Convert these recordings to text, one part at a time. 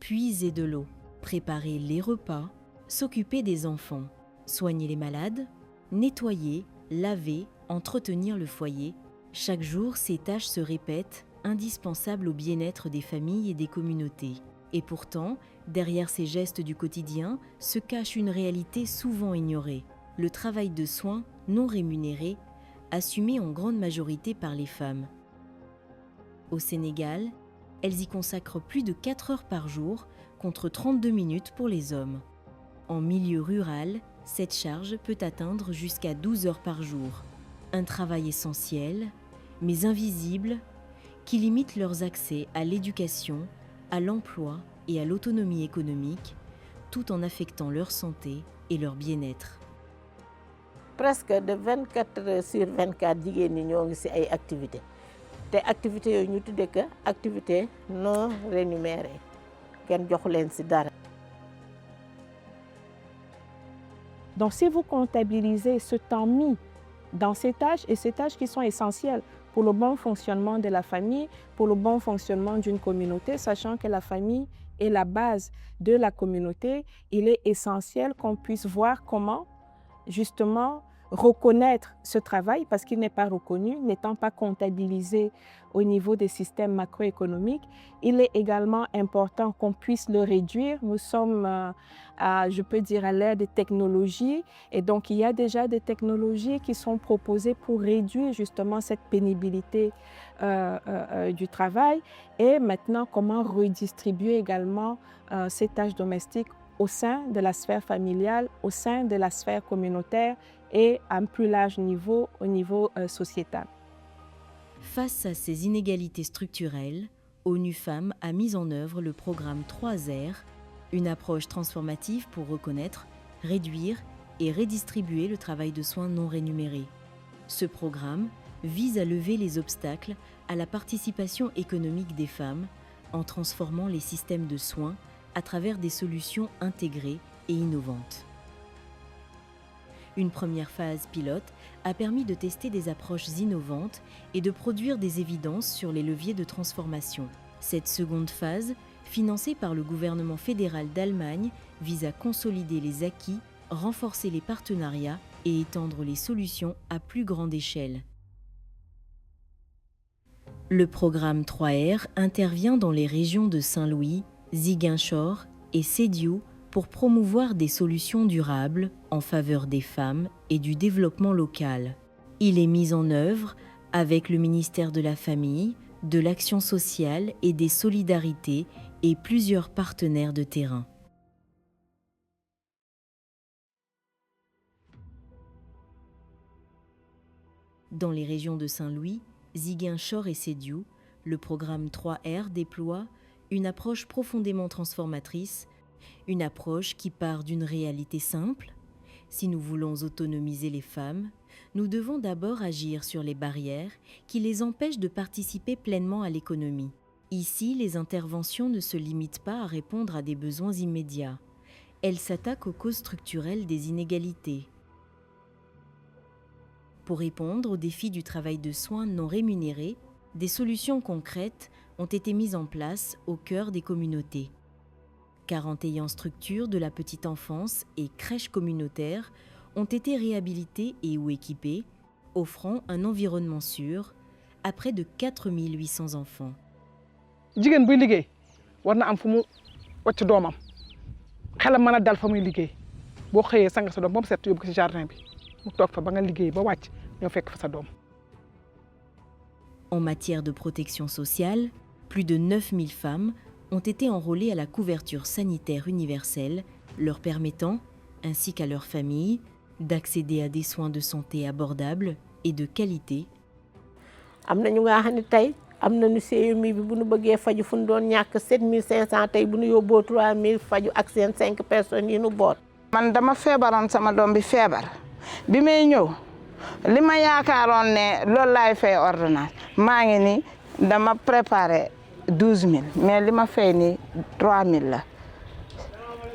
puiser de l'eau, préparer les repas, s'occuper des enfants, soigner les malades, nettoyer, laver, entretenir le foyer. Chaque jour, ces tâches se répètent, indispensables au bien-être des familles et des communautés. Et pourtant, derrière ces gestes du quotidien se cache une réalité souvent ignorée, le travail de soins non rémunéré, assumé en grande majorité par les femmes. Au Sénégal, elles y consacrent plus de 4 heures par jour, contre 32 minutes pour les hommes. En milieu rural, cette charge peut atteindre jusqu'à 12 heures par jour. Un travail essentiel, mais invisible, qui limite leurs accès à l'éducation, à l'emploi et à l'autonomie économique, tout en affectant leur santé et leur bien-être. Presque de 24 heures sur 24 jigéen ñi ñoo ngi ci ay activités te activités yooyu ñu tuddee que activité non rémunérée kenn joxu leen ci dara. Donc si vous comptabilisez ce temps mis dans ces tâches, et ces tâches qui sont essentielles pour le bon fonctionnement de la famille, pour le bon fonctionnement d'une communauté, sachant que la famille est la base de la communauté, il est essentiel qu'on puisse voir comment justement reconnaître ce travail parce qu'il n'est pas reconnu, n'étant pas comptabilisé au niveau des systèmes macroéconomiques. Il est également important qu'on puisse le réduire. Nous sommes, je peux dire, à l'ère des technologies et donc il y a déjà des technologies qui sont proposées pour réduire justement cette pénibilité du travail et maintenant comment redistribuer également ces tâches domestiques au sein de la sphère familiale, au sein de la sphère communautaire et à un plus large niveau, au niveau sociétal. Face à ces inégalités structurelles, ONU Femmes a mis en œuvre le programme 3R, une approche transformative pour reconnaître, réduire et redistribuer le travail de soins non rémunéré. Ce programme vise à lever les obstacles à la participation économique des femmes en transformant les systèmes de soins à travers des solutions intégrées et innovantes. Une première phase pilote a permis de tester des approches innovantes et de produire des évidences sur les leviers de transformation. Cette seconde phase, financée par le gouvernement fédéral d'Allemagne, vise à consolider les acquis, renforcer les partenariats et étendre les solutions à plus grande échelle. Le programme 3R intervient dans les régions de Saint-Louis, Ziguinchor et Sédhiou pour promouvoir des solutions durables en faveur des femmes et du développement local. Il est mis en œuvre avec le ministère de la Famille, de l'Action sociale et des Solidarités et plusieurs partenaires de terrain. Dans les régions de Saint-Louis, Ziguinchor et Sédhiou, le programme 3R déploie une approche profondément transformatrice, une approche qui part d'une réalité simple. Si nous voulons autonomiser les femmes, nous devons d'abord agir sur les barrières qui les empêchent de participer pleinement à l'économie. Ici, les interventions ne se limitent pas à répondre à des besoins immédiats. Elles s'attaquent aux causes structurelles des inégalités. Pour répondre aux défis du travail de soins non rémunéré, des solutions concrètes ont été mises en place au cœur des communautés. 41 structures de la petite enfance et crèches communautaires ont été réhabilitées et ou équipées, offrant un environnement sûr à près de 4800 enfants. Jigéen buy liggéey war na am fu mu wàcc doomam xelam mën a dal fa muy liggéey boo xëyee sang sa doom ba mu set yóbbu ko ci jardin bi mu toog fa ba nga liggéey ba wàcc ñëw fekk fa sa doom. En matière de protection sociale, plus de 9000 femmes ont été enrôlées à la couverture sanitaire universelle, leur permettant, ainsi qu'à leurs familles, d'accéder à des soins de santé abordables et de qualité. am na ñu nga xam ne tey am nañu CMU bi bu ñu bëggee faju fu ñu doon ñàkk 7500 tey bu ñu yóbboo 3000 faju ak seen 5 personnes yi ñu boot. man dama feebaroon sama doom bi feebar bi may ñëw li ma yaakaaroon ne loolu laay fay ordonnance maa ngi ni dama préparé 12000 mais li ma fay ni 3000 la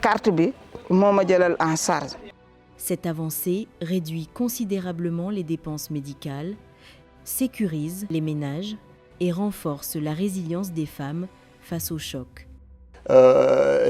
carte bi moo ma jëlal en charge. Cette avancée réduit considérablement les dépenses médicales, sécurise les ménages et renforce la résilience des femmes face au choc.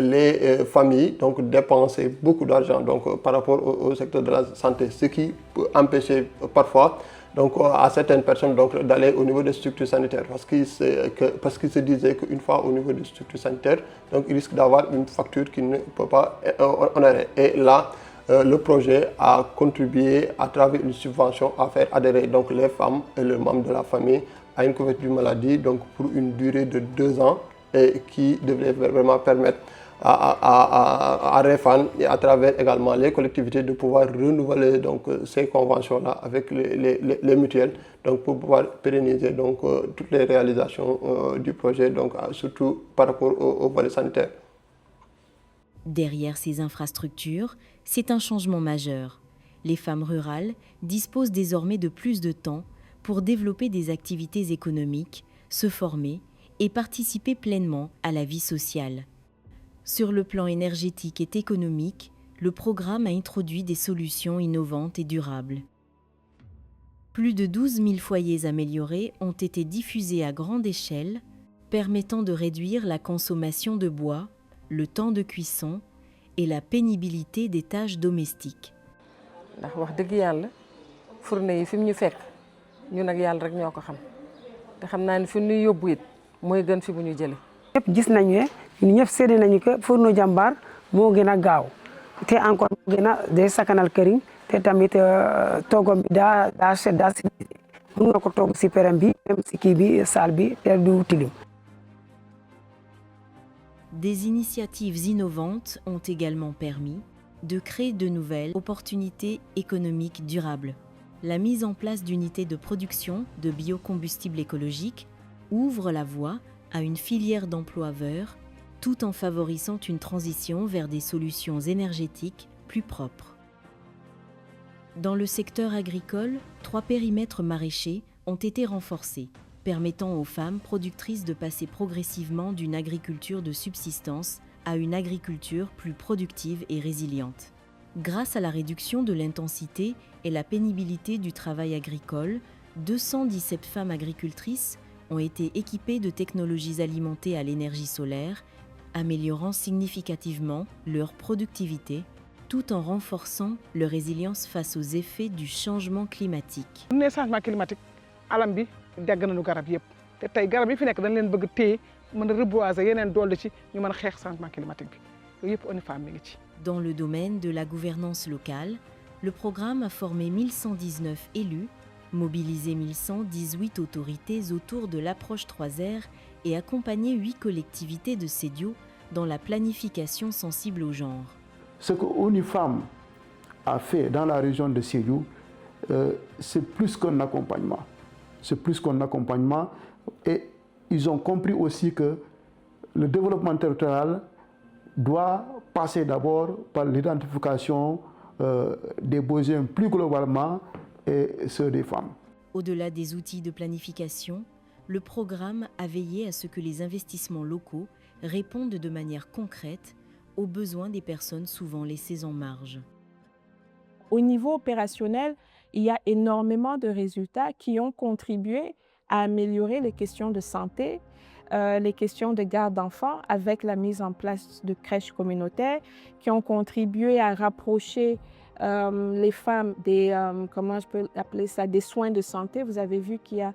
les familles donc, dépensaient beaucoup d'argent par rapport au secteur de la santé, ce qui peut empêcher parfois donc, à certaines personnes d'aller au niveau des structures sanitaires parce qu'ils se disaient qu'une fois au niveau des structures sanitaires, donc, ils risquent d'avoir une facture qu'ils ne peuvent pas honorer. Et là, le projet a contribué à travers une subvention à faire adhérer donc, les femmes et les membres de la famille à une couverture maladie donc, pour une durée de 2 ans et qui devrait vraiment permettre à Réfane et à travers également les collectivités de pouvoir renouveler donc, ces conventions-là avec les mutuelles donc, pour pouvoir pérenniser donc, toutes les réalisations du projet, donc, surtout par rapport au volet sanitaire. Derrière ces infrastructures, c'est un changement majeur. Les femmes rurales disposent désormais de plus de temps pour développer des activités économiques, se former et participer pleinement à la vie sociale. Sur le plan énergétique et économique, le programme a introduit des solutions innovantes et durables. Plus de 12 000 foyers améliorés ont été diffusés à grande échelle, permettant de réduire la consommation de bois, le temps de cuisson et la pénibilité des tâches domestiques. ndax wax dëgg yàlla fourne yi fi mu ñu fekk ñun ak yàlla rek ñoo ko xam te xam naa ne fi ñu yóbbu it mooy gën fi bu ñu jëlee. ñëpp gis nañu ne ñun ñëpp séddee nañu que fourneau Jambar moo gën a gaaw te encore moo gën a day sakanal këriñ te tamit toogam bi daa set daa si mën nga ko toog si perem bi même si kii bi saal bi te du tilim. Des initiatives innovantes ont également permis de créer de nouvelles opportunités économiques durables. La mise en place d'unités de production de biocombustibles écologiques ouvre la voie à une filière d'emplois verts tout en favorisant une transition vers des solutions énergétiques plus propres. Dans le secteur agricole, 3 périmètres maraîchers ont été renforcés, permettant aux femmes productrices de passer progressivement d'une agriculture de subsistance à une agriculture plus productive et résiliente. Grâce à la réduction de l'intensité et la pénibilité du travail agricole, 217 femmes agricultrices ont été équipées de technologies alimentées à l'énergie solaire, améliorant significativement leur productivité, tout en renforçant leur résilience face aux effets du changement climatique. Le changement climatique, alam bi dégg nañu garab yëpp te tey garab yi fi nekk dañ leen bëgg téye mën a reboiser yeneen dolli ci ñu mën a xeex changement climatique bi yooyu yëpp ONU Femmes mi ngi ci. Dans le domaine de la gouvernance locale, le programme a formé 1119 élus, mobilisé 1118 autorités autour de l'approche 3R et accompagné 8 collectivités de Sédio dans la planification sensible au genre. Ce que ONU Femmes a fait dans la région de Sédio, c'est plus qu'un accompagnement. C'est plus qu'un accompagnement et ils ont compris aussi que le développement territorial doit passer d'abord par l'identification des besoins plus globalement et ceux des femmes. Au-delà des outils de planification, le programme a veillé à ce que les investissements locaux répondent de manière concrète aux besoins des personnes souvent laissées en marge. Au niveau opérationnel, il y a énormément de résultats qui ont contribué à améliorer les questions de santé, les questions de garde d'enfants avec la mise en place de crèches communautaires qui ont contribué à rapprocher les femmes des, comment je peux appeler ça, des soins de santé. Vous avez vu qu'il y a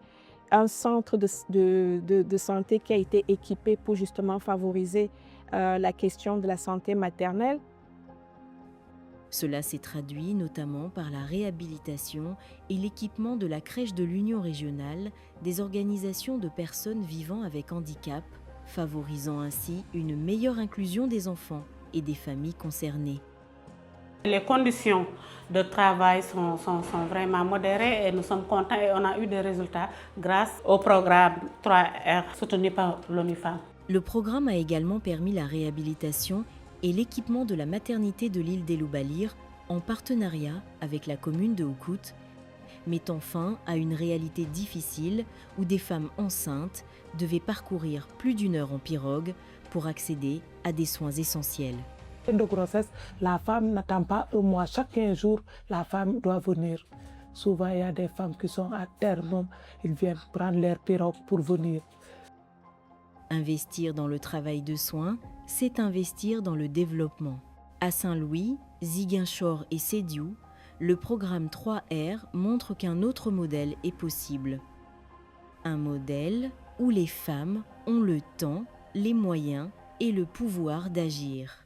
un centre de santé qui a été équipé pour justement favoriser la question de la santé maternelle. Cela s'est traduit notamment par la réhabilitation et l'équipement de la crèche de l'Union régionale des organisations de personnes vivant avec handicap, favorisant ainsi une meilleure inclusion des enfants et des familles concernées. Les conditions de travail sont vraiment modérées et nous sommes contents et on a eu des résultats grâce au programme 3R soutenu par l'ONU Femmes. Le programme a également permis la réhabilitation et l'équipement de la maternité de l'île d'Eloubalir en partenariat avec la commune de Oukout, mettant fin à une réalité difficile où des femmes enceintes devaient parcourir plus d'1 heure en pirogue pour accéder à des soins essentiels. De grossesse, la femme n'attend pas 1 mois. Chaque 15 jours, la femme doit venir. Souvent, il y a des femmes qui sont à terme, ils viennent prendre leur pirogue pour venir. Investir dans le travail de soins c'est investir dans le développement. À Saint-Louis, Ziguinchor et Sédhiou, le programme 3R montre qu'un autre modèle est possible. Un modèle où les femmes ont le temps, les moyens et le pouvoir d'agir.